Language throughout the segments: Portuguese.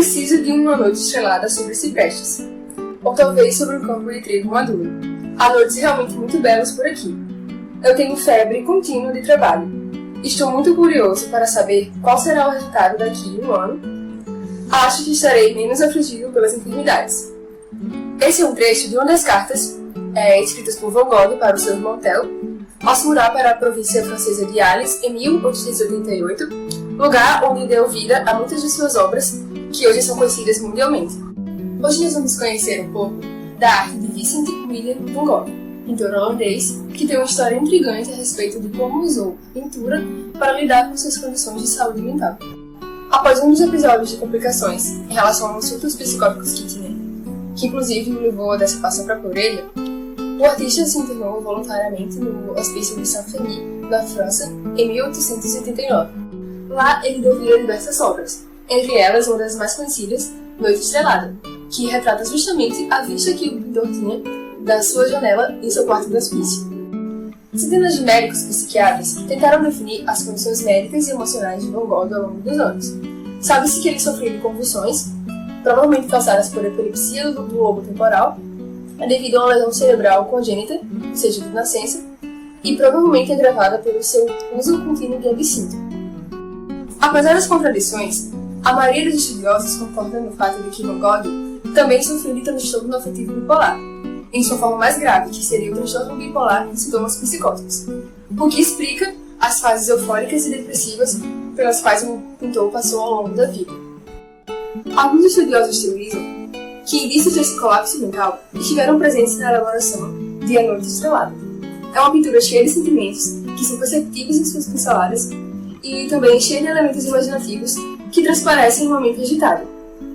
preciso de uma noite estrelada sobre ciprestes, ou talvez sobre um campo de trigo maduro. Há noites realmente muito belas por aqui. Eu tenho febre contínua de trabalho. Estou muito curioso para saber qual será o resultado daqui a um ano. Acho que estarei menos afligido pelas enfermidades. Esse é um trecho de uma das cartas escritas por Van Gogh para o seu irmão Theo, ao se mudar para a província francesa de Arles em 1888, lugar onde deu vida a muitas de suas obras, que hoje são conhecidas mundialmente. Hoje nós vamos conhecer um pouco da arte de Vincent Willem van Gogh, pintor holandês que tem uma história intrigante a respeito de como usou a pintura para lidar com suas condições de saúde mental. Após um dos episódios de complicações em relação aos surtos psicóticos que tinha, que inclusive o levou a dar seu passo para a orelha, o artista se internou voluntariamente no Hospício de Saint-Denis, na França, em 1889. Lá ele deu vida a diversas obras, entre elas uma das mais conhecidas, Noite Estrelada, que retrata justamente a vista que o pintor tinha da sua janela em seu quarto do hospício. Centenas de médicos e psiquiatras tentaram definir as condições médicas e emocionais de Van Gogh ao longo dos anos. Sabe-se que ele sofreu de convulsões, provavelmente causadas por epilepsia do lobo temporal, devido a uma lesão cerebral congênita, ou seja, de nascença, e provavelmente agravada pelo seu uso contínuo de absinto. Apesar das contradições, a maioria dos estudiosos concorda no fato de que Van Gogh também sofreu de transtorno afetivo bipolar, em sua forma mais grave, que seria o transtorno bipolar com sintomas psicóticos, o que explica as fases eufóricas e depressivas pelas quais o pintor passou ao longo da vida. Alguns estudiosos teorizam que indícios desse colapso mental estiveram presentes na elaboração de A Noite Estrelada. É uma pintura cheia de sentimentos que são perceptíveis em suas pinceladas e também cheia de elementos imaginativos que transparecem em um momento agitado.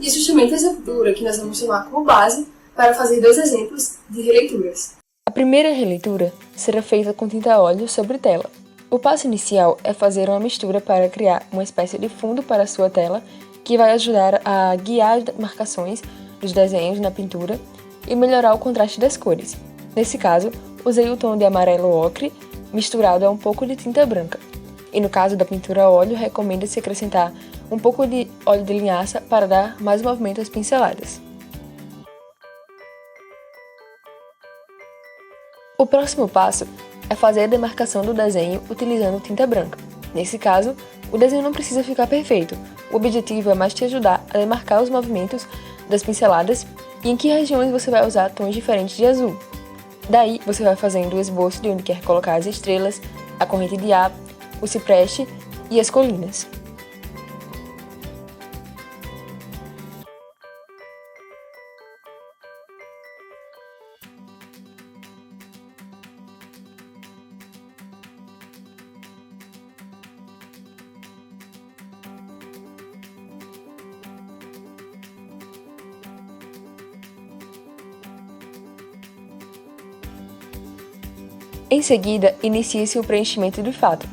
E justamente essa pintura que nós vamos tomar como base para fazer dois exemplos de releituras. A primeira releitura será feita com tinta a óleo sobre tela. O passo inicial é fazer uma mistura para criar uma espécie de fundo para a sua tela que vai ajudar a guiar as marcações dos desenhos na pintura e melhorar o contraste das cores. Nesse caso, usei o tom de amarelo ocre misturado a um pouco de tinta branca. E no caso da pintura a óleo, recomenda-se acrescentar um pouco de óleo de linhaça para dar mais movimento às pinceladas. O próximo passo é fazer a demarcação do desenho utilizando tinta branca. Nesse caso, o desenho não precisa ficar perfeito. O objetivo é mais te ajudar a demarcar os movimentos das pinceladas e em que regiões você vai usar tons diferentes de azul. Daí, você vai fazendo o esboço de onde quer colocar as estrelas, a corrente de ar, o cipreste e as colinas. Em seguida, inicia-se o preenchimento do fato.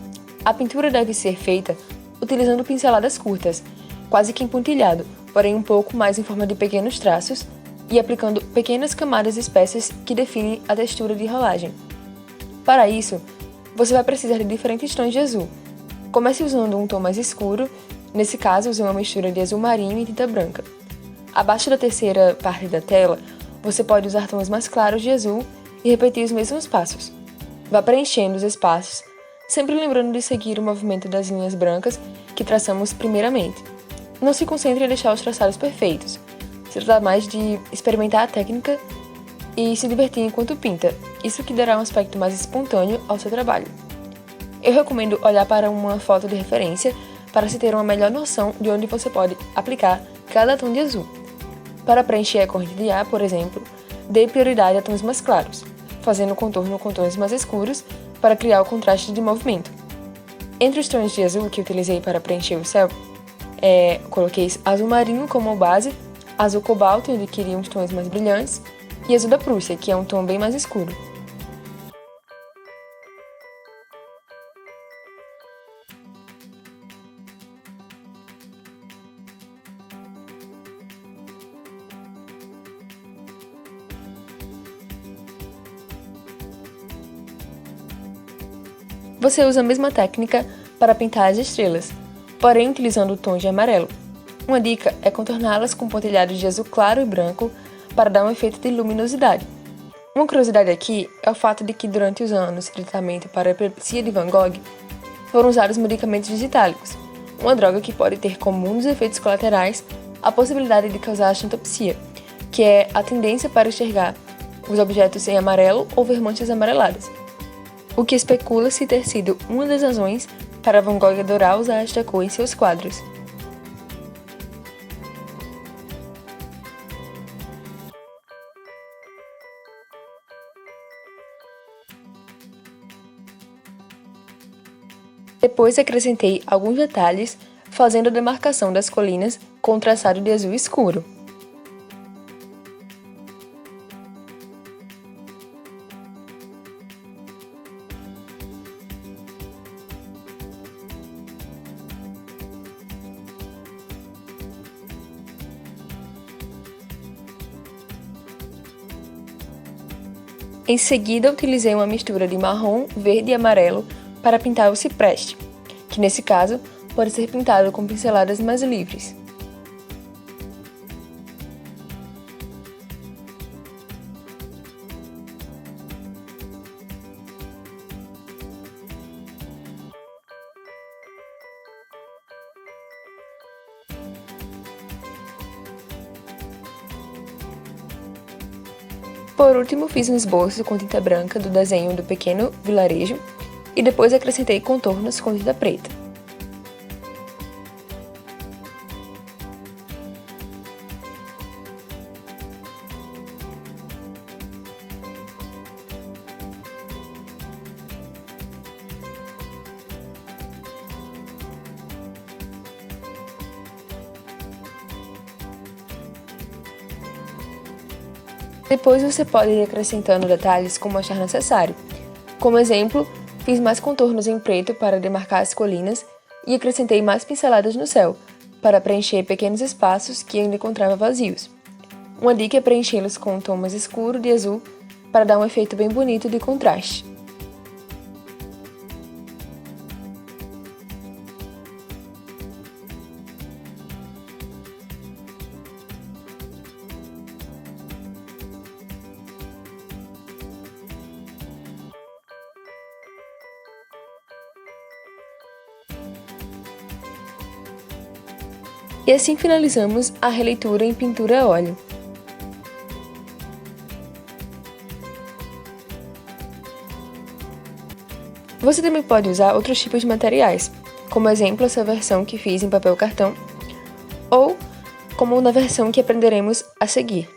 A pintura deve ser feita utilizando pinceladas curtas, quase que em pontilhado, porém um pouco mais em forma de pequenos traços, e aplicando pequenas camadas espessas que definem a textura de rolagem. Para isso, você vai precisar de diferentes tons de azul. Comece usando um tom mais escuro, nesse caso usei uma mistura de azul marinho e tinta branca. Abaixo da terceira parte da tela, você pode usar tons mais claros de azul e repetir os mesmos passos. Vá preenchendo os espaços, sempre lembrando de seguir o movimento das linhas brancas que traçamos primeiramente. Não se concentre em deixar os traçados perfeitos. Se trata mais de experimentar a técnica e se divertir enquanto pinta, isso que dará um aspecto mais espontâneo ao seu trabalho. Eu recomendo olhar para uma foto de referência para se ter uma melhor noção de onde você pode aplicar cada tom de azul. Para preencher a corrente de ar, por exemplo, dê prioridade a tons mais claros, fazendo o contorno com tons mais escuros para criar o contraste de movimento. Entre os tons de azul que utilizei para preencher o céu, coloquei azul marinho como base, azul cobalto, onde queria uns tons mais brilhantes, e azul da Prússia, que é um tom bem mais escuro. Você usa a mesma técnica para pintar as estrelas, porém utilizando o tom de amarelo. Uma dica é contorná-las com pontilhados de azul claro e branco para dar um efeito de luminosidade. Uma curiosidade aqui é o fato de que durante os anos de tratamento para a epilepsia de Van Gogh foram usados medicamentos digitálicos, uma droga que pode ter como um dos efeitos colaterais a possibilidade de causar xantopsia, que é a tendência para enxergar os objetos em amarelo ou ver manchas amareladas, o que especula-se ter sido uma das razões para Van Gogh adorar usar esta cor em seus quadros. Depois acrescentei alguns detalhes, fazendo a demarcação das colinas com traçado de azul escuro. Em seguida, utilizei uma mistura de marrom, verde e amarelo para pintar o cipreste, que nesse caso pode ser pintado com pinceladas mais livres. Por último, fiz um esboço com tinta branca do desenho do pequeno vilarejo e depois acrescentei contornos com tinta preta. Depois você pode ir acrescentando detalhes como achar necessário. Como exemplo, fiz mais contornos em preto para demarcar as colinas e acrescentei mais pinceladas no céu, para preencher pequenos espaços que ainda encontrava vazios. Uma dica é preenchê-los com um tom mais escuro de azul para dar um efeito bem bonito de contraste. E assim finalizamos a releitura em pintura a óleo. Você também pode usar outros tipos de materiais, como exemplo essa versão que fiz em papel cartão, ou como na versão que aprenderemos a seguir.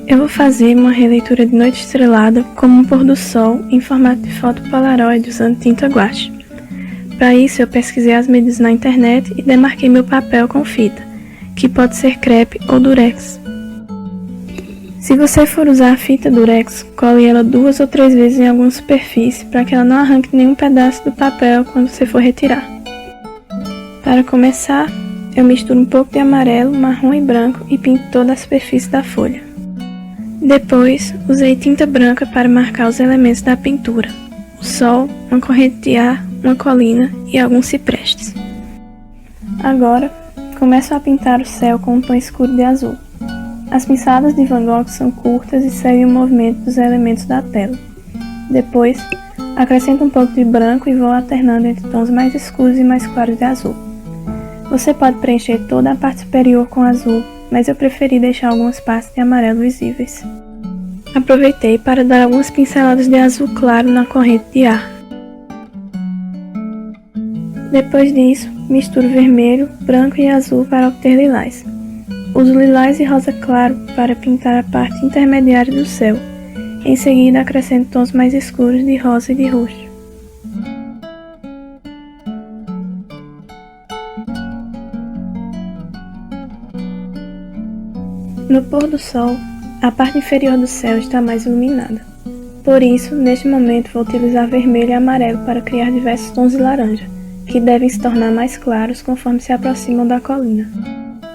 Eu vou fazer uma releitura de Noite Estrelada como um pôr do sol em formato de foto Polaroid usando tinta guache. Para isso eu pesquisei as medidas na internet e demarquei meu papel com fita, que pode ser crepe ou durex. Se você for usar a fita durex, cole ela 2 ou 3 vezes em alguma superfície para que ela não arranque nenhum pedaço do papel quando você for retirar. Para começar, eu misturo um pouco de amarelo, marrom e branco e pinto toda a superfície da folha. Depois, usei tinta branca para marcar os elementos da pintura: o sol, uma corrente de ar, uma colina e alguns ciprestes. Agora, começo a pintar o céu com um tom escuro de azul. As pinceladas de Van Gogh são curtas e seguem o movimento dos elementos da tela. Depois, acrescento um pouco de branco e vou alternando entre tons mais escuros e mais claros de azul. Você pode preencher toda a parte superior com azul, mas eu preferi deixar algumas partes de amarelo visíveis. Aproveitei para dar algumas pinceladas de azul claro na corrente de ar. Depois disso, misturo vermelho, branco e azul para obter lilás. Uso lilás e rosa claro para pintar a parte intermediária do céu. Em seguida, acrescento tons mais escuros de rosa e de roxo. No pôr do sol, a parte inferior do céu está mais iluminada. Por isso, neste momento vou utilizar vermelho e amarelo para criar diversos tons de laranja, que devem se tornar mais claros conforme se aproximam da colina.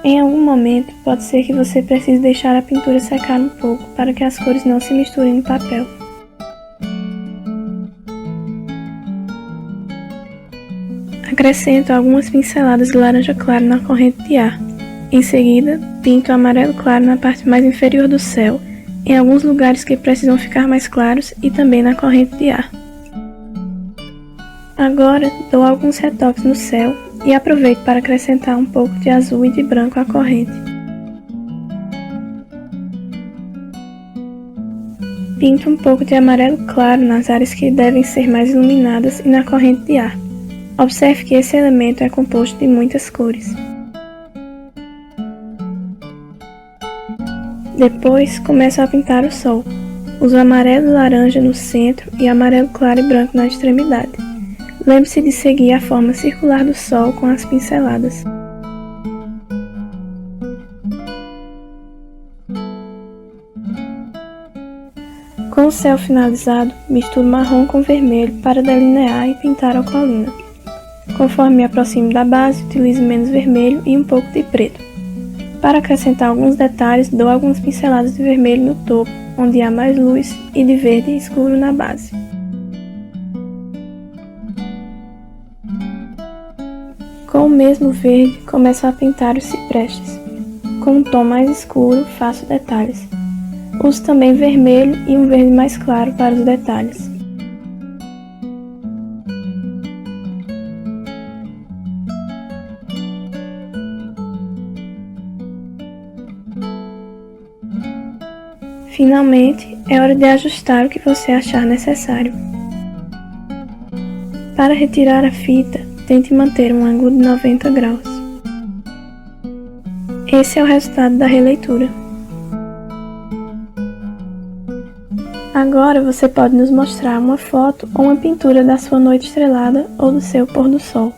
Em algum momento, pode ser que você precise deixar a pintura secar um pouco para que as cores não se misturem no papel. Acrescento algumas pinceladas de laranja claro na corrente de ar. Em seguida, pinto amarelo claro na parte mais inferior do céu, em alguns lugares que precisam ficar mais claros e também na corrente de ar. Agora, dou alguns retoques no céu e aproveito para acrescentar um pouco de azul e de branco à corrente. Pinto um pouco de amarelo claro nas áreas que devem ser mais iluminadas e na corrente de ar. Observe que esse elemento é composto de muitas cores. Depois, começo a pintar o sol. Uso amarelo e laranja no centro e amarelo claro e branco na extremidade. Lembre-se de seguir a forma circular do sol com as pinceladas. Com o céu finalizado, misturo marrom com vermelho para delinear e pintar a colina. Conforme me aproximo da base, utilizo menos vermelho e um pouco de preto. Para acrescentar alguns detalhes, dou algumas pinceladas de vermelho no topo, onde há mais luz, e de verde escuro na base. Com o mesmo verde, começo a pintar os ciprestes. Com um tom mais escuro, faço detalhes. Uso também vermelho e um verde mais claro para os detalhes. Finalmente, é hora de ajustar o que você achar necessário. Para retirar a fita, tente manter um ângulo de 90 graus. Esse é o resultado da releitura. Agora você pode nos mostrar uma foto ou uma pintura da sua noite estrelada ou do seu pôr do sol.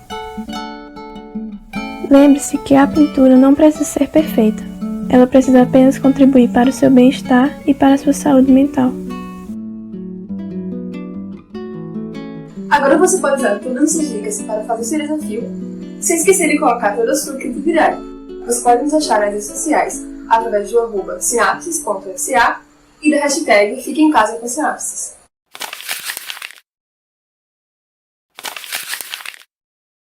Lembre-se que a pintura não precisa ser perfeita. Ela precisa apenas contribuir para o seu bem-estar e para a sua saúde mental. Agora você pode usar todas essas dicas para fazer seu desafio, sem esquecer de colocar toda a sua criatividade. Você pode nos achar nas redes sociais, através do @sinapses.fca e da hashtag Fique em Casa com Sinapses.